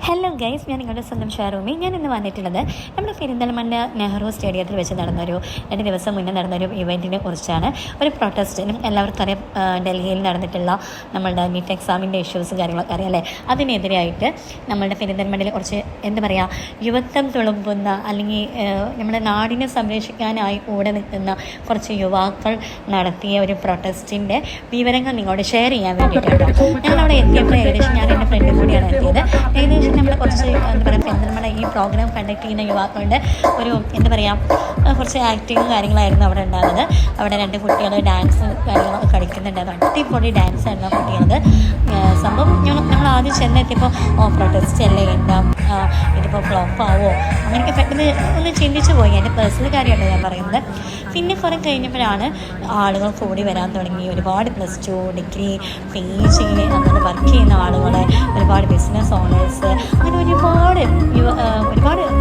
Hello guys, ഞാൻ നിങ്ങളുടെ സ്വന്തം ഷാറൂമി. ഞാൻ ഇന്ന് വന്നിട്ടുള്ളത് നമ്മുടെ പെരിന്തൽമണ്ണ നെഹ്റു സ്റ്റേഡിയത്തിൽ വെച്ച് നടന്നൊരു 2 ദിവസം മുന്നേ നടന്നൊരു ഇവൻറ്റിനെ കുറിച്ചാണ്. ഒരു പ്രൊട്ടസ്റ്റിനും എല്ലാവർക്കും അറിയാം, ഡൽഹിയിൽ നടന്നിട്ടുള്ള നമ്മളുടെ നീറ്റ് എക്സാമിൻ്റെ ഇഷ്യൂസും കാര്യങ്ങളൊക്കെ അറിയാമല്ലേ. അതിനെതിരായിട്ട് നമ്മളുടെ പെരിന്തൽമണ്ണയിൽ കുറച്ച് എന്താ പറയുക, യുവത്വം തുളുമ്പുന്ന അല്ലെങ്കിൽ നമ്മുടെ നാടിനെ സംരക്ഷിക്കാനായി കൂടെ നിൽക്കുന്ന കുറച്ച് യുവാക്കൾ നടത്തിയ ഒരു പ്രൊട്ടസ്റ്റിൻ്റെ വിവരങ്ങൾ നിങ്ങളോട് ഷെയർ ചെയ്യാൻ വേണ്ടിയിട്ടാണ്. ഞങ്ങളവിടെ എത്തിയപ്പോൾ ഏകദേശം ഞാൻ എൻ്റെ ഫ്രണ്ടും കൂടിയാണ് എത്തിയത്. ഏകദേശം നമ്മൾ കുറച്ച് എന്താ പറയുക, പെരിന്തൽമണ്ണ ഈ പ്രോഗ്രാം കണ്ടക്ട് ചെയ്യുന്ന യുവാക്കളുടെ ഒരു എന്താ പറയുക, കുറച്ച് ആക്ടിങ്ങും കാര്യങ്ങളായിരുന്നു അവിടെ ഉണ്ടാകുന്നത്. അവിടെ 2 കുട്ടികൾ ഡാൻസും കാര്യങ്ങളൊക്കെ കളിക്കുന്നുണ്ടായിരുന്നു. അടിപൊളി ഡാൻസ് ആയിരുന്നു ആ കുട്ടികളത്. സംഭവം ഞങ്ങൾ ആദ്യം ചെന്നെത്തിയപ്പോൾ പ്രൊട്ടസ്റ്റ് അല്ലേ, എന്താ ഇതിപ്പോൾ ഫ്ലോപ്പ് ആവോ അങ്ങനെയൊക്കെ പെട്ടെന്ന് ഒന്ന് ചിന്തിച്ചു പോയി. എൻ്റെ പേഴ്സണൽ കാര്യമാണ് ഞാൻ പറയുന്നത്. പിന്നെ കുറേ കഴിഞ്ഞപ്പോഴാണ് ആളുകൾ കൂടി വരാൻ തുടങ്ങി. ഒരുപാട് +2, ഡിഗ്രി, PG അങ്ങനെ വർക്ക് ചെയ്യുന്ന ആളുകൾ, ഒരുപാട് ബിസിനസ് ഓണേഴ്സ്, അങ്ങനെ ഒരുപാട്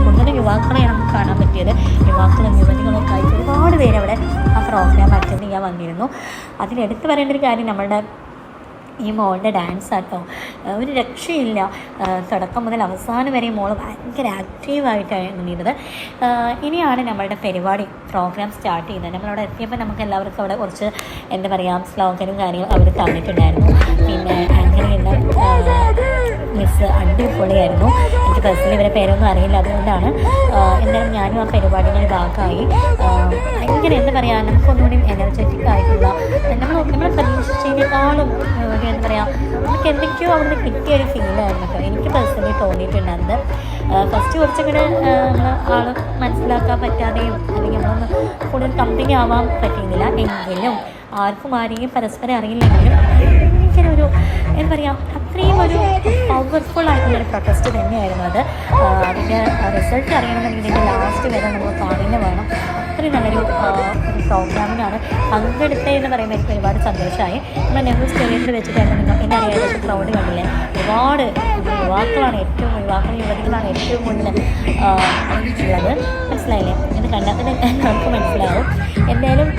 കൂടുതൽ യുവാക്കളെ നമുക്ക് കാണാൻ പറ്റിയത്. യുവാക്കളും യുവതികളൊക്കെ ആയിട്ട് ഒരുപാട് പേര് അവിടെ ആ പ്രോഗ്രാം അറ്റൻഡ് ചെയ്യാൻ വന്നിരുന്നു. അതിലെടുത്ത് പറയേണ്ട ഒരു കാര്യം നമ്മളുടെ ഈ മോളുടെ ഡാൻസ് ആട്ടോ, ഒരു രക്ഷയില്ല. തുടക്കം മുതൽ അവസാനം വരെ മോൾ ഭയങ്കര ആക്റ്റീവായിട്ടാണ് നീണ്ടത്. ഇനിയാണ് നമ്മളുടെ പരിപാടി പ്രോഗ്രാം സ്റ്റാർട്ട് ചെയ്യുന്നത്. നമ്മളവിടെ എത്തിയപ്പോൾ നമുക്ക് എല്ലാവർക്കും അവിടെ കുറച്ച് എന്താ പറയുക, സ്ലോഗനും കാര്യങ്ങളും അവർ തന്നിട്ടുണ്ടായിരുന്നു. പിന്നെ ആങ്കർ ചെയ്യുന്ന മിസ് അടിപൊളിയായിരുന്നു. എനിക്ക് പേഴ്സണലി ഇവരെ പേരൊന്നും അറിയില്ല, അതുകൊണ്ടാണ് എന്തായാലും ഞാനും ആ പരിപാടിയുടെ ഭാഗമായി. ഭയങ്കര എന്താ പറയുക, നമുക്കൊന്നുകൂടി എനർജറ്റിക് ആയിട്ടുള്ള, നമ്മൾ പ്രതീക്ഷിച്ചതിനേക്കാളും എന്താ പറയുക, നമുക്ക് എന്തൊക്കെയോ അവിടുന്ന് കിട്ടിയൊരു ഫീലായിരുന്നു കേട്ടോ. എനിക്ക് പേഴ്സണലി തോന്നിയിട്ടുണ്ടായിരുന്നത്. ഫസ്റ്റ് കുറച്ചൊക്കെ നമ്മൾ ആൾ മനസ്സിലാക്കാൻ പറ്റാതെയും അല്ലെങ്കിൽ നമ്മളൊന്ന് കൂടുതൽ കമ്പനി ആവാൻ പറ്റുന്നില്ല. എങ്കിലും ആരെയും പരസ്പരം അറിയില്ലെങ്കിലും ഭയങ്കര ഒരു എന്താ പറയുക, അത്രയും ഒരു പവർഫുൾ ആയിട്ടുള്ളൊരു പ്രൊട്ടസ്റ്റ് തന്നെയായിരുന്നു അത്. അതിൻ്റെ റിസൾട്ട് അറിയണമെന്നുണ്ടെങ്കിൽ ഇതിൻ്റെ ലാസ്റ്റ് വരെ നമ്മൾ കാണുന്ന വേണം. അത്രയും നല്ലൊരു പ്രോഗ്രാമിനാണ് പങ്കെടുത്തതെന്ന് പറയുമ്പോൾ എനിക്ക് ഒരുപാട് സന്തോഷമായി. നമ്മൾ നെഹ്റു സ്റ്റേഡിയത്തിൽ വെച്ചിട്ടായിരുന്നു എന്നെ അറിയാതെ ക്രൗഡ് കണ്ടില്ലേ. ഒരുപാട് യുവാക്കളാണ് യുവതികളാണ് ഏറ്റവും കൂടുതൽ ഉള്ളത്. മനസ്സിലായില്ലേ? ഇത് കണ്ടാൽ തന്നെ നമുക്ക് മനസ്സിലാവും. എന്തായാലും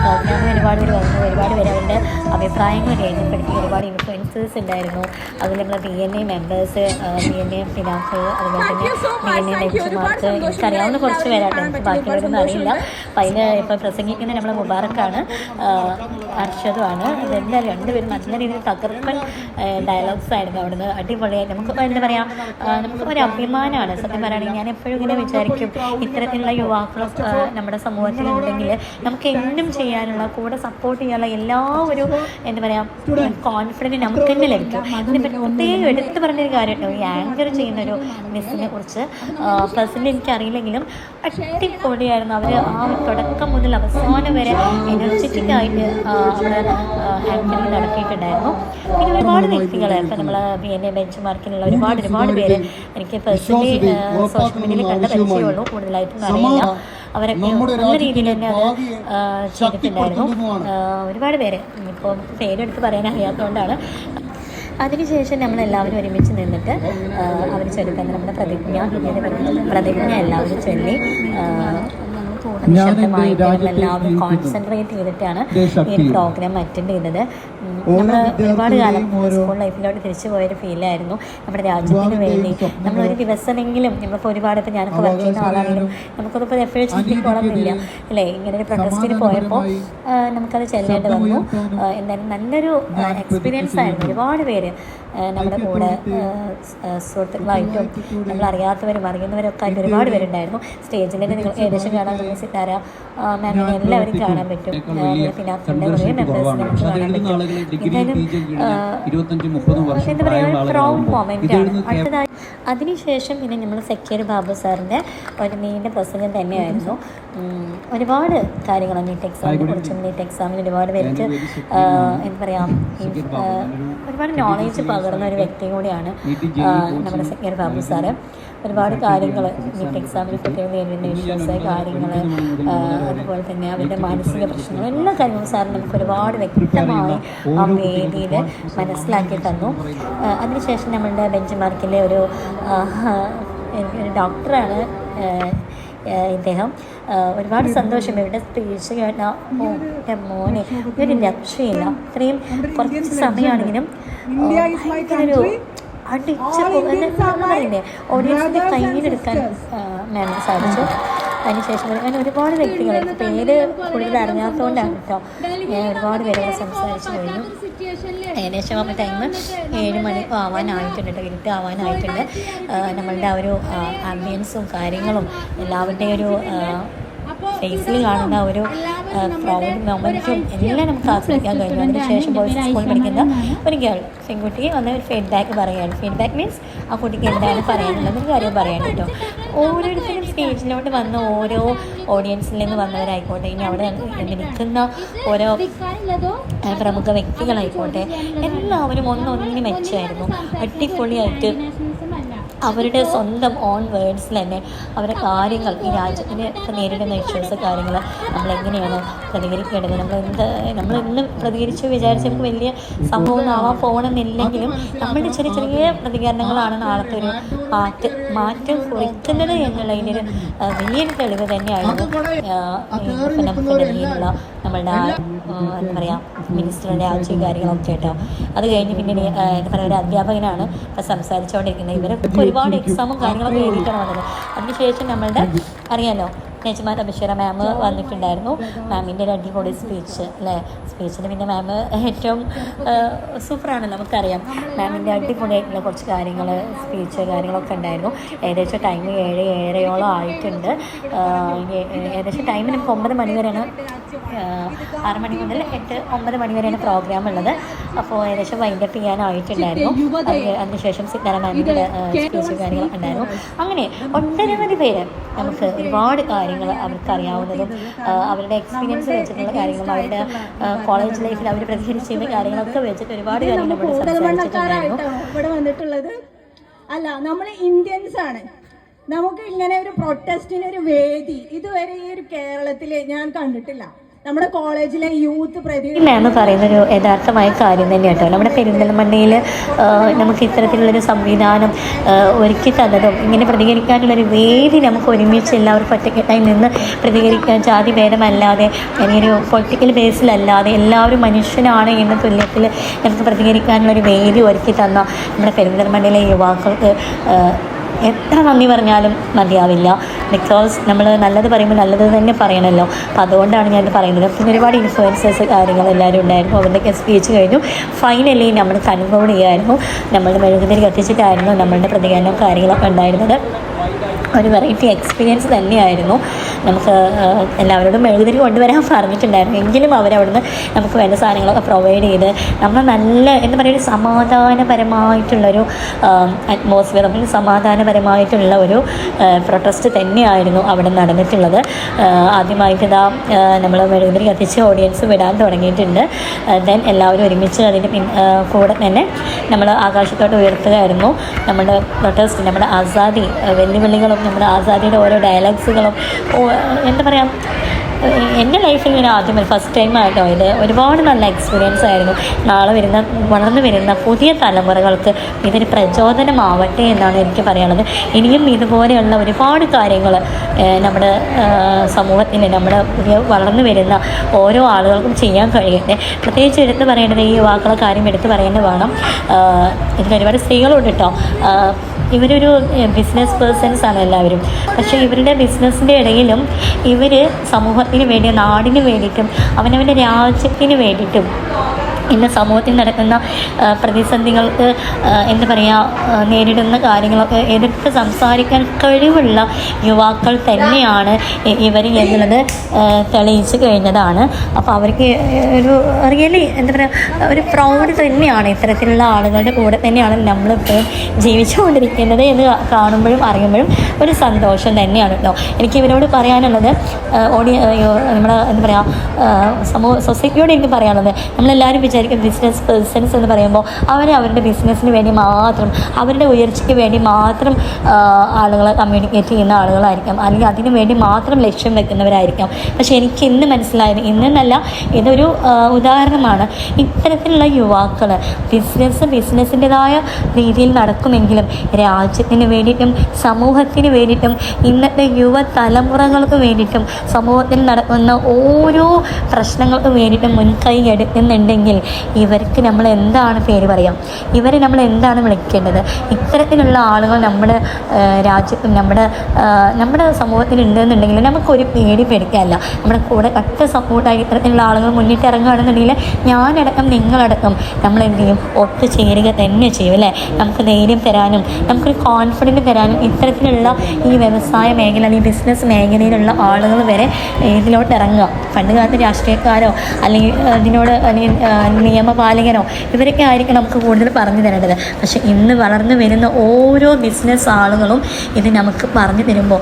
പ്രോഗ്രാമിൽ ഒരുപാട് പേര് വന്നു. ഒരുപാട് പേര് അവരുടെ അഭിപ്രായങ്ങൾ രേഖപ്പെടുത്തി. ഒരുപാട് ഇൻഫ്ലുവൻസേഴ്സ് ഉണ്ടായിരുന്നു. അതിൽ നമ്മൾ BNA മെമ്പേഴ്സ്, BNA ഫിനാഫ്, അതുപോലെ തന്നെ BNA ബെഞ്ചുമാർക്ക്, എനിക്കറിയാവുന്ന കുറച്ച് പേരാണ്. എനിക്ക് ബാക്കിയുള്ളവരൊന്നും അറിയില്ല. അപ്പം അതിന് ഇപ്പോൾ പ്രസംഗിക്കുന്ന നമ്മളെ മുബാറക്കാണ്, അർഷദുമാണ്. ഇതെന്തായാലും 2 പേരും നല്ല രീതിയിൽ തകർപ്പൻ ഡയലോഗ്സ് ആയിരുന്നു അവിടുന്ന്. അടിപൊളിയായി. നമുക്ക് എന്താ പറയുക, നമുക്ക് ഒരു അഭിമാനമാണ് സത്യം പറയുകയാണെങ്കിൽ. ഞാൻ എപ്പോഴും ഇങ്ങനെ വിചാരിക്കും, ഇത്തരത്തിലുള്ള യുവാക്കളും നമ്മുടെ സമൂഹത്തിലുണ്ടെങ്കിൽ നമുക്ക് എന്നും ചെയ്യാനുള്ള, കൂടെ സപ്പോർട്ട് ചെയ്യാനുള്ള എല്ലാ ഒരു എന്താ പറയുക കോൺഫിഡൻറ്റ് നമുക്ക് തന്നെ ലഭിക്കും. ഇതിനെപ്പറ്റി പ്രത്യേകം എടുത്ത് പറഞ്ഞൊരു കാര്യമുണ്ടോ, ഈ ആങ്കർ ചെയ്യുന്നൊരു മിസ്സിനെ കുറിച്ച് പേഴ്സണലി എനിക്കറിയില്ലെങ്കിലും അടിപൊളിയായിരുന്നു. അവർ ആ തുടക്കം മുതൽ അവസാനം വരെ എനർജറ്റിക് ആയിട്ട് അവിടെ ആങ്കറിങ് നടത്തിയിട്ടുണ്ടായിരുന്നു. പിന്നെ ഒരുപാട് വ്യക്തികൾ, ഇപ്പം നമ്മൾ BNA ബെഞ്ച് മാർക്കിനുള്ള ഒരുപാട് പേര് എനിക്ക് പേഴ്സണലി സോഷ്യൽ മീഡിയയിൽ കണ്ട പരിചയമുള്ളൂ, കൂടുതലായിട്ടും അറിയില്ല. അവരൊക്കെ നല്ല രീതിയിൽ തന്നെ അത് ചെയ്തിട്ടുണ്ടായിരുന്നു. ഒരുപാട് പേര് ഇപ്പോൾ പേരെടുത്ത് പറയാൻ അറിയാത്തതുകൊണ്ടാണ്. അതിനുശേഷം നമ്മളെല്ലാവരും ഒരുമിച്ച് നിന്നിട്ട് അവർ ചൊല്ലിക്കാൻ നമ്മുടെ പ്രതിജ്ഞ എല്ലാവരും ചൊല്ലി ശബ്ദമായിട്ട് നമ്മളെല്ലാവരും കോൺസെൻട്രേറ്റ് ചെയ്തിട്ടാണ് ഈ പ്രോഗ്രാം അറ്റൻഡ് ചെയ്തത്. നമ്മൾ ഒരുപാട് കാലം സ്കൂൾ ലൈഫിലോട്ട് തിരിച്ചു പോയൊരു ഫീലായിരുന്നു. നമ്മുടെ രാജ്യത്തിന് വേണ്ടി നമ്മളൊരു ദിവസമെങ്കിലും, നമ്മളിപ്പോൾ ഒരുപാട്, ഇപ്പോൾ ഞാനൊക്കെ വർക്ക് ചെയ്യുന്ന ആളാണെങ്കിലും നമുക്കതിപ്പോൾ എപ്പോഴും ചിന്തിക്കോളന്നില്ല അല്ലേ. ഇങ്ങനൊരു പ്രൊട്ടസ്റ്റിന് പോയപ്പോൾ നമുക്കത് ചെല്ലേണ്ടി വന്നു. എന്തായാലും നല്ലൊരു എക്സ്പീരിയൻസ് ആയിരുന്നു. ഒരുപാട് പേര് നമ്മുടെ കൂടെ സുഹൃത്തുക്കളായിട്ടും നമ്മളറിയാത്തവരും അറിയുന്നവരൊക്കെ ആയിട്ട് ഒരുപാട് പേരുണ്ടായിരുന്നു. സ്റ്റേജിൽ തന്നെ നിങ്ങൾ ഏകദേശം കാണാൻ സിത്താര മാമിനെ എല്ലാവരും കാണാൻ പറ്റും. ഫിനാഫിൻ്റെ കുറേ മെമ്പേഴ്സിനെ നമുക്ക് കാണാൻ പറ്റും. എന്തായാലും എന്താ പറയുക, പ്രൗഡ് മൊമെൻ്റ് ആണ്. അടുത്തതായി അതിനുശേഷം പിന്നെ നമ്മൾ സെക്യൂർ ബാബു സാറിൻ്റെ ഒരു നീണ്ട പ്രസംഗം തന്നെയായിരുന്നു. ഒരുപാട് കാര്യങ്ങൾ നീറ്റ് എക്സാമിനെ കുറിച്ചും നീറ്റ് എക്സാമിന് ഒരുപാട് പേർക്ക് എന്താ പറയുക, ഒരുപാട് നോളേജ് പകർന്ന ഒരു വ്യക്തി കൂടിയാണ് നമ്മുടെ സെക്യൂർ ബാബു സാറ്. ഒരുപാട് കാര്യങ്ങൾ നീറ്റ് എക്സാമിൽ കുട്ടികൾ നേരിടുന്ന ഇഷ്യൂസ്, കാര്യങ്ങൾ, അതുപോലെ തന്നെ അവരുടെ മാനസിക പ്രശ്നങ്ങൾ, എല്ലാ കാര്യങ്ങളും സാർ നമുക്ക് ഒരുപാട് വ്യക്തമായി ആ വേദിയിൽ മനസ്സിലാക്കി തന്നു. അതിനുശേഷം നമ്മളുടെ ബെഞ്ച് മാർക്കിലെ ഒരു ഡോക്ടറാണ് ഇദ്ദേഹം. ഒരുപാട് സന്തോഷം ഇവരുടെ സ്പീച്ച് കേട്ടാൽ. എൻ്റെ മോനെ ഒരു രക്ഷയില്ല. അത്രയും കുറച്ച് സമയമാണെങ്കിലും ഭയങ്കര ഒരു അടിച്ച് പറയില്ലേ ഓഡിയൻസിൻ്റെ കയ്യിലെടുക്കാൻ മാമിന് സാധിച്ചു. അതിനുശേഷം ഞാൻ ഒരുപാട് വ്യക്തികൾ പേര് കൂടുതൽ അറിഞ്ഞാത്തതുകൊണ്ടാണ് കേട്ടോ ഞാൻ ഒരുപാട് പേരോട് സംസാരിച്ച് കഴിഞ്ഞു. ഏകദേശം അപ്പോൾ ടൈം 7 മണി ആവാനായിട്ടുണ്ട് കേട്ടോ, ഇരുട്ട് ആവാനായിട്ടുണ്ട്. നമ്മളുടെ ആ ഒരു ആംബിയൻസും കാര്യങ്ങളും എല്ലാവരുടെയും ഒരു ഫേസിൽ കാണുന്ന ഒരു പ്രൗഡ് മൊമെൻറ്റും എല്ലാം നമുക്ക് ആസ്വദിക്കാൻ കഴിഞ്ഞു. അതിനുശേഷം ബോയ്സ് സ്കൂളിൽ പഠിക്കുന്ന ഒരു ഗേൾ പെൺകുട്ടി വന്ന് ഒരു ഫീഡ്ബാക്ക് പറയുകയാണ്. ഫീഡ്ബാക്ക് മീൻസ് ആ കുട്ടിക്ക് എന്താണ് പറയാനുള്ളത് കാര്യം പറയാൻ കേട്ടോ. ഓരോരുത്തരും സ്റ്റേജിലോട്ട് വന്ന ഓരോ ഓഡിയൻസിൽ നിന്ന് വന്നവരായിക്കോട്ടെ, ഇനി അവിടെ നിൽക്കുന്ന ഓരോ പ്രമുഖ വ്യക്തികളായിക്കോട്ടെ, എല്ലാവരും ഒന്നൊന്നിന് മെച്ചമായിരുന്നു. അടിപൊളിയായിട്ട് അവരുടെ സ്വന്തം ഓൺ വേർഡ്സിൽ തന്നെ അവരുടെ കാര്യങ്ങൾ ഈ രാജ്യത്തിന് നേരിടുന്ന ഇഷ്യൂസ് കാര്യങ്ങൾ നമ്മളെങ്ങനെയാണ് പ്രതികരിക്കേണ്ടത്, നമ്മളിന്ന് പ്രതികരിച്ച് വിചാരിച്ച് നമുക്ക് വലിയ സംഭവം ആവാൻ പോകണമെന്നില്ലെങ്കിലും നമ്മളുടെ ചെറിയ ചെറിയ പ്രതികരണങ്ങളാണ് നാളത്തെ ഒരു മാറ്റം കുറിക്കുന്നത് എന്നുള്ളതിനൊരു വലിയൊരു തെളിവ് തന്നെയായിരുന്നു. നമുക്ക് ഡൽഹിയിലുള്ള നമ്മളുടെ എന്താ പറയുക മിനിസ്റ്ററുടെ ആഴ്ചയും കാര്യങ്ങളൊക്കെ കേട്ടോ. അത് കഴിഞ്ഞ് പിന്നെ എന്താ പറയുക ഒരു അധ്യാപകനാണ് ഇപ്പം സംസാരിച്ചുകൊണ്ടിരിക്കുന്നത്. ഇവരൊക്കെ ഒരുപാട് എക്സാമും കാര്യങ്ങളൊക്കെ എഴുതിയിട്ടാണ് വന്നത്. അതിനുശേഷം നമ്മളുടെ അറിയാലോ നജ്മാ ബഷീറ മാം വന്നിട്ടുണ്ടായിരുന്നു. മാമിൻ്റെ ഒരു അടിപൊളി സ്പീച്ച് അല്ലേ. സ്പീച്ചിന് പിന്നെ മാം ഏറ്റവും സൂപ്പറാണ് നമുക്കറിയാം. മാമിൻ്റെ അടിപൊളിയായിട്ടുള്ള കുറച്ച് കാര്യങ്ങൾ സ്പീച്ച് കാര്യങ്ങളൊക്കെ ഉണ്ടായിരുന്നു. ഏകദേശം ടൈം 7-7:30 ആയിട്ടുണ്ട്. ഏകദേശം ടൈം നമുക്ക് 9 മണി വരെയാണ്, 6 മണി മുതൽ 8-9 മണി വരെയാണ് പ്രോഗ്രാം ഉള്ളത്. അപ്പോൾ ഏകദേശം വൈൻഡപ്പ് ചെയ്യാനായിട്ടുണ്ടായിരുന്നു. അതിനുശേഷം സിത്താര മാമിൻ്റെ സ്പീച്ച് കാര്യങ്ങളൊക്കെ ഉണ്ടായിരുന്നു. അങ്ങനെ ഒട്ടനവധി പേര് നമുക്ക് ഒരുപാട് കാര്യങ്ങൾ അവർക്ക് അറിയാവുന്നതും അവരുടെ എക്സ്പീരിയൻസ് വെച്ചിട്ടുള്ള കാര്യങ്ങളും അവരുടെ കോളേജ് ലൈഫിൽ അവർ പ്രതികരിച്ചിരുന്ന കാര്യങ്ങളൊക്കെ വെച്ചിട്ട് ഒരുപാട് കാര്യങ്ങൾ ഇവിടെ സംസാരിച്ചിട്ടുണ്ടായിരുന്നു. ഇവിടെ വന്നിട്ടുള്ളത് അല്ല, നമ്മൾ ഇന്ത്യൻസ് ആണ്. നമുക്ക് ഇങ്ങനെ ഒരു പ്രൊട്ടസ്റ്റിന് ഒരു വേദി ഇതുവരെ ഈ ഒരു കേരളത്തിൽ ഞാൻ കണ്ടിട്ടില്ല. നമ്മുടെ കോളേജിലെ യൂത്ത് മാം പറയുന്നൊരു യഥാർത്ഥമായ കാര്യം തന്നെ കേട്ടോ. നമ്മുടെ പെരിന്തൽമണ്ണയിൽ നമുക്ക് ഇത്തരത്തിലുള്ളൊരു സംവിധാനം ഒരുക്കി തന്നതും ഇങ്ങനെ പ്രതികരിക്കാനുള്ളൊരു വേദി നമുക്ക് ഒരുമിച്ച് എല്ലാവർക്കും ഒറ്റക്കെട്ടായി നിന്ന് പ്രതികരിക്കാൻ ജാതി ഭേദമല്ലാതെ അല്ലെങ്കിൽ ഒരു പൊളിറ്റിക്കൽ ബേസിലല്ലാതെ എല്ലാവരും മനുഷ്യനാണ് എന്ന തുല്യത്തിൽ നമുക്ക് പ്രതികരിക്കാനുള്ളൊരു വേദി ഒരുക്കി തന്ന നമ്മുടെ പെരിന്തൽമണ്ണയിലെ യുവാക്കൾക്ക് എത്ര നന്ദി പറഞ്ഞാലും മതിയാവില്ല. ബിക്കോസ് നമ്മൾ നല്ലത് പറയുമ്പോൾ നല്ലത് തന്നെ പറയണമല്ലോ. അപ്പോൾ അതുകൊണ്ടാണ് ഞാൻ പറയുന്നത്. പിന്നെ ഒരുപാട് ഇൻഫ്ലുവൻസേഴ്സ് കാര്യങ്ങൾ എല്ലാവരും ഉണ്ടായിരുന്നു. അവരുടെയൊക്കെ സ്പീച്ച് കഴിഞ്ഞു. ഫൈനലി നമ്മൾ കൺക്ലൂഡ് ചെയ്യായിരുന്നു. നമ്മൾ മെഴുകുതിരി കത്തിച്ചിട്ടായിരുന്നു നമ്മളുടെ പ്രതികരണം കാര്യങ്ങളൊക്കെ ഉണ്ടായിരുന്നത്. ഒരു വെറൈറ്റി എക്സ്പീരിയൻസ് തന്നെയായിരുന്നു. നമുക്ക് എല്ലാവരോടും മെഴുകുതിരി കൊണ്ടുവരാൻ പറഞ്ഞിട്ടുണ്ടായിരുന്നു. എങ്കിലും അവരവിടുന്ന് നമുക്ക് വേണ്ട സാധനങ്ങളൊക്കെ പ്രൊവൈഡ് ചെയ്ത് നമ്മൾ നല്ല എന്താ പറയുക സമാധാനപരമായിട്ടുള്ളൊരു അറ്റ്മോസ്ഫിയർ, അല്ലെങ്കിൽ സമാധാനപരമായിട്ടുള്ള ഒരു പ്രൊട്ടസ്റ്റ് തന്നെയായിരുന്നു അവിടെ നടന്നിട്ടുള്ളത്. ആദ്യമായിട്ട് ഇതാ നമ്മൾ മെഴുകുതിരി കത്തിച്ച് ഓഡിയൻസ് വിടാൻ തുടങ്ങിയിട്ടുണ്ട്. ദെൻ എല്ലാവരും ഒരുമിച്ച് അതിൻ്റെ കൂടെ തന്നെ നമ്മൾ ആകാശത്തോട്ട് ഉയർത്തുകയായിരുന്നു നമ്മുടെ പ്രൊട്ടസ്റ്റ്. നമ്മുടെ ആസാദി വെല്ലുവിളികളും നമ്മുടെ ആസാദിയുടെ ഓരോ ഡയലോഗ്സുകളും എന്താ പറയുക, എൻ്റെ ലൈഫിൽ ഞാൻ ആദ്യം ഫസ്റ്റ് ടൈം ആയിട്ടോ ഇത്. ഒരുപാട് നല്ല എക്സ്പീരിയൻസ് ആയിരുന്നു. നാളെ വളർന്നു വരുന്ന പുതിയ തലമുറകൾക്ക് ഇതൊരു പ്രചോദനമാവട്ടെ എന്നാണ് എനിക്ക് പറയാനുള്ളത്. ഇനിയും ഇതുപോലെയുള്ള ഒരുപാട് കാര്യങ്ങൾ നമ്മുടെ സമൂഹത്തിൽ നമ്മുടെ പുതിയ വളർന്നു വരുന്ന ഓരോ ആളുകൾക്കും ചെയ്യാൻ കഴിയട്ടെ. പ്രത്യേകിച്ച് എടുത്ത് പറയേണ്ടത് ഈ യുവാക്കളെ കാര്യം എടുത്ത് പറയേണ്ടത് വേണം. ഇതിൽ ഒരുപാട് സ്ത്രീകളുണ്ട് കേട്ടോ. ഇവരൊരു ബിസിനസ് പേഴ്സൺസ് ആണ് എല്ലാവരും. പക്ഷേ ഇവരുടെ ബിസിനസ്സിൻ്റെ ഇടയിലും ഇവർ സമൂഹത്തിന് വേണ്ടി, നാടിന് വേണ്ടിയിട്ടും അവനവൻ്റെ രാജ്യത്തിന് വേണ്ടിയിട്ടും ഇന്ന് സമൂഹത്തിൽ നടക്കുന്ന പ്രതിസന്ധികൾക്ക് എന്താ പറയുക നേരിടുന്ന കാര്യങ്ങളൊക്കെ എതിർത്ത് സംസാരിക്കാൻ കഴിവുള്ള യുവാക്കൾ തന്നെയാണ് ഇവർ എന്നുള്ളത് തെളിയിച്ച് കഴിഞ്ഞതാണ്. അപ്പോൾ അവർക്ക് ഒരു റിയലി എന്താ പറയുക ഒരു പ്രൗഡ് തന്നെയാണ്. ഇത്തരത്തിലുള്ള ആളുകളുടെ കൂടെ തന്നെയാണ് നമ്മളിപ്പോൾ ജീവിച്ചുകൊണ്ടിരിക്കുന്നത് എന്ന് കാണുമ്പോഴും അറിയുമ്പോഴും ഒരു സന്തോഷം തന്നെയാണ് കേട്ടോ. എനിക്ക് ഇവരോട് പറയാനുള്ളത് നമ്മുടെ എന്താ പറയുക സൊസൈറ്റിയോട് എനിക്ക് പറയാനുള്ളത്, നമ്മളെല്ലാവരും ബിസിനസ് പേഴ്സൺസ് എന്ന് പറയുമ്പോൾ അവരുടെ ബിസിനസ്സിന് വേണ്ടി മാത്രം, അവരുടെ ഉയർച്ചയ്ക്ക് വേണ്ടി മാത്രം ആളുകളെ കമ്മ്യൂണിക്കേറ്റ് ചെയ്യുന്ന ആളുകളായിരിക്കാം, അല്ലെങ്കിൽ അതിനു വേണ്ടി മാത്രം ലക്ഷ്യം വെക്കുന്നവരായിരിക്കാം. പക്ഷെ എനിക്ക് ഇന്ന് മനസ്സിലായത്, ഇന്നെന്നല്ല ഇതൊരു ഉദാഹരണമാണ്. ഇത്തരത്തിലുള്ള യുവാക്കൾ ബിസിനസ്സിൻ്റെതായ രീതിയിൽ നടക്കുമെങ്കിലും രാജ്യത്തിന് വേണ്ടിയിട്ടും സമൂഹത്തിന് വേണ്ടിയിട്ടും ഇന്നത്തെ യുവതലമുറകൾക്ക് വേണ്ടിയിട്ടും സമൂഹത്തിൽ നടക്കുന്ന ഓരോ പ്രശ്നങ്ങൾക്ക് വേണ്ടിയിട്ടും മുൻകൈ എടുക്കുന്നുണ്ടെങ്കിൽ ഇവർക്ക് നമ്മൾ എന്താണ് പേര് പറയാം, ഇവരെ നമ്മൾ എന്താണ് വിളിക്കേണ്ടത്? ഇത്തരത്തിലുള്ള ആളുകൾ നമ്മുടെ രാജ്യത്തും നമ്മുടെ സമൂഹത്തിൽ ഉണ്ടെന്നുണ്ടെങ്കിൽ നമുക്കൊരു പേടി പേടിക്കാനില്ല. നമ്മുടെ കൂടെ കട്ട സപ്പോർട്ടായി ഇത്തരത്തിലുള്ള ആളുകൾ മുന്നിട്ട് ഇറങ്ങുകയാണെന്നുണ്ടെങ്കിൽ ഞാനടക്കം നിങ്ങളടക്കം നമ്മൾ എന്ത് ചെയ്യും, ഒത്തുചേരുക തന്നെ ചെയ്യും അല്ലേ. നമുക്ക് ധൈര്യം തരാനും നമുക്കൊരു കോൺഫിഡൻറ്റ് തരാനും ഇത്തരത്തിലുള്ള ഈ വ്യവസായ മേഖല അല്ലെങ്കിൽ ബിസിനസ് മേഖലയിലുള്ള ആളുകൾ വരെ ഇതിലോട്ട് ഇറങ്ങുക. പണ്ട് കാലത്ത് രാഷ്ട്രീയക്കാരോ അല്ലെങ്കിൽ ഇതിനോട് അല്ലെങ്കിൽ നിയമപാലകനോ ഇവരൊക്കെ ആയിരിക്കും നമുക്ക് കൂടുതൽ പറഞ്ഞു തരേണ്ടത്. പക്ഷേ ഇന്ന് വളർന്നു വരുന്ന ഓരോ ബിസിനസ് ആളുകളും ഇത് നമുക്ക് പറഞ്ഞു തരുമ്പോൾ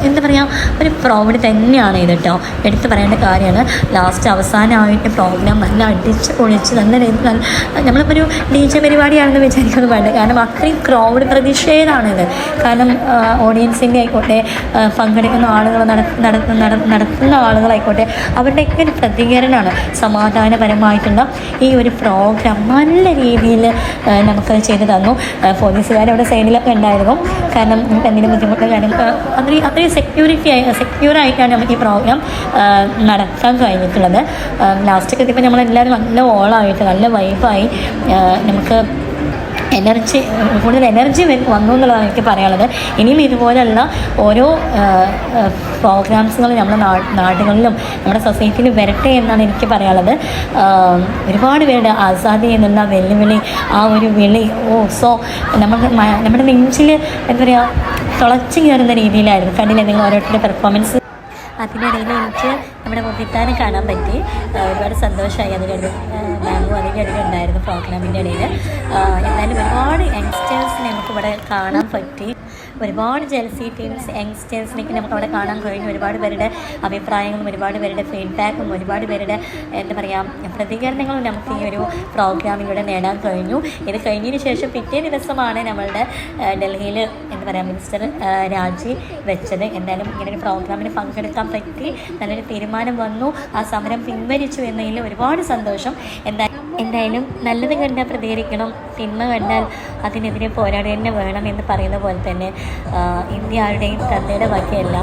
എന്താ പറയുക, ഒരു പ്രൗഡ് തന്നെയാണ് ഇത് കേട്ടോ. എടുത്ത് പറയേണ്ട കാര്യമാണ്. ലാസ്റ്റ് അവസാനമായിട്ട് പ്രോഗ്രാം നല്ല അടിച്ച് പൊളിച്ച് നല്ല രീതിയിൽ നമ്മളിപ്പോൾ ഒരു DJ പരിപാടിയാണെന്ന് വിചാരിക്കുന്നത് വേണ്ട. കാരണം അത്രയും ക്രൗഡ് പ്രതിഷേധമാണിത്. കാരണം ഓഡിയൻസിൻ്റെ ആയിക്കോട്ടെ, പങ്കെടുക്കുന്ന ആളുകൾ നടത്തുന്ന ആളുകളായിക്കോട്ടെ, അവരുടെയൊക്കെ ഒരു പ്രതികരണമാണ്. സമാധാനപരമായിട്ടുള്ള ഈ ഒരു പ്രോഗ്രാം നല്ല രീതിയിൽ നമുക്കത് ചെയ്ത് തന്നു. പോലീസുകാരവിടെ സൈഡിലൊക്കെ ഉണ്ടായിരുന്നു. കാരണം നമുക്ക് എന്തെങ്കിലും ബുദ്ധിമുട്ട് കാര്യം അത്രയും സെക്യൂറായിട്ടാണ് നമുക്ക് ഈ പ്രോഗ്രാം നടത്താൻ കഴിഞ്ഞിട്ടുള്ളത്. ലാസ്റ്റൊക്കെ എത്തിയപ്പോൾ നമ്മളെല്ലാവരും നല്ല ഓളായിട്ട് നല്ല വൈബായി നമുക്ക് കൂടുതൽ എനർജി വന്നു എന്നുള്ളതാണ് എനിക്ക് പറയാനുള്ളത്. ഇനിയും ഇതുപോലെയുള്ള ഓരോ പ്രോഗ്രാംസുകൾ നമ്മുടെ നാടുകളിലും നമ്മുടെ സൊസൈറ്റിയിലും വരട്ടെ എന്നാണ് എനിക്ക് പറയാനുള്ളത്. ഒരുപാട് പേരുടെ ആസാദി എന്നുള്ള വെല്ലുവിളി, ആ ഒരു വിളി നമ്മുടെ നെഞ്ചിൽ എന്താ പറയുക, തുളച്ചു കയറുന്ന രീതിയിലായിരുന്നു. കണ്ടില്ലേ നിങ്ങൾ ഓരോരുത്തരുടെ പെർഫോമൻസ്? അതിനിടയിൽ എനിക്ക് നമ്മുടെ മുഖിത്താനെ കാണാൻ പറ്റി. ഒരുപാട് സന്തോഷമായി. അതിനിടയിൽ മാമും അതിൻ്റെ ഇടയിൽ ഉണ്ടായിരുന്നു പ്രോഗ്രാമിൻ്റെ ഇടയിൽ. എന്നാലും ഒരുപാട് യങ്സ്റ്റേഴ്സിനെ നമുക്കിവിടെ കാണാൻ പറ്റി. ഒരുപാട് ജെൽസി ടീംസ് യങ്സ്റ്റേഴ്സിനേക്ക് നമുക്ക് അവിടെ കാണാൻ കഴിഞ്ഞു. ഒരുപാട് പേരുടെ അഭിപ്രായങ്ങളും ഒരുപാട് പേരുടെ ഫീഡ്ബാക്കും ഒരുപാട് പേരുടെ എന്താ പറയുക പ്രതികരണങ്ങളും നമുക്ക് ഈ ഒരു പ്രോഗ്രാമിലൂടെ നേടാൻ കഴിഞ്ഞു. ഇത് കഴിഞ്ഞതിന് ശേഷം പിറ്റേ ദിവസമാണ് നമ്മളുടെ ഡൽഹിയിൽ എന്താ പറയുക മിനിസ്റ്റർ രാജി വെച്ചത്. എന്തായാലും ഇങ്ങനൊരു പ്രോഗ്രാമിന് പങ്കെടുക്കാൻ പറ്റി, നല്ലൊരു തീരുമാനം വന്നു. ആ സമരം പിൻവലിച്ചു എന്നതിൽ ഒരുപാട് സന്തോഷം. എന്തായാലും നല്ലത് കണ്ടാൽ പ്രതികരിക്കണം, തിന്മ കണ്ടാൽ അതിനെതിരെ പോരാടുക തന്നെ വേണം എന്ന് പറയുന്ന പോലെ തന്നെ ഇന്ത്യ ആരുടെയും തന്നയുടെ ബാക്കിയല്ല.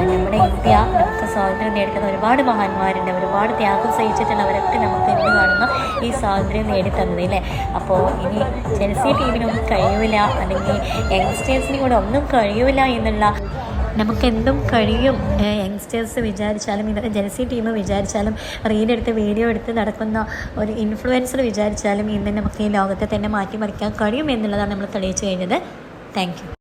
നമ്മുടെ ഇന്ത്യ നമുക്ക് സ്വാതന്ത്ര്യം നേടിത്തന്ന ഒരുപാട് മഹാന്മാരുണ്ട്. ഒരുപാട് ത്യാഗം സഹിച്ചിട്ടുള്ളവരൊക്കെ നമുക്ക് ഇന്ന് കാണുന്ന ഈ സ്വാതന്ത്ര്യം നേടിത്തന്നത് അല്ലേ. അപ്പോൾ ഇനി ജെൽസി ടീമിനൊന്നും കഴിയില്ല, അല്ലെങ്കിൽ യങ്സ്റ്റേഴ്സിനും കൂടെ ഒന്നും കഴിയില്ല എന്നുള്ള, നമുക്കെന്തും കഴിയും. യങ്സ്റ്റേഴ്സ് വിചാരിച്ചാലും ഇന്നത്തെ ജെൽസി ടീം വിചാരിച്ചാലും റീലെടുത്ത് വീഡിയോ എടുത്ത് നടക്കുന്ന ഒരു ഇൻഫ്ലുവൻസർ വിചാരിച്ചാലും ഇന്ന് നമുക്ക് ഈ ലോകത്തെ തന്നെ മാറ്റിമറിക്കാൻ കഴിയും എന്നുള്ളതാണ് നമ്മൾ തെളിയിച്ചു കഴിഞ്ഞത്. Thank you.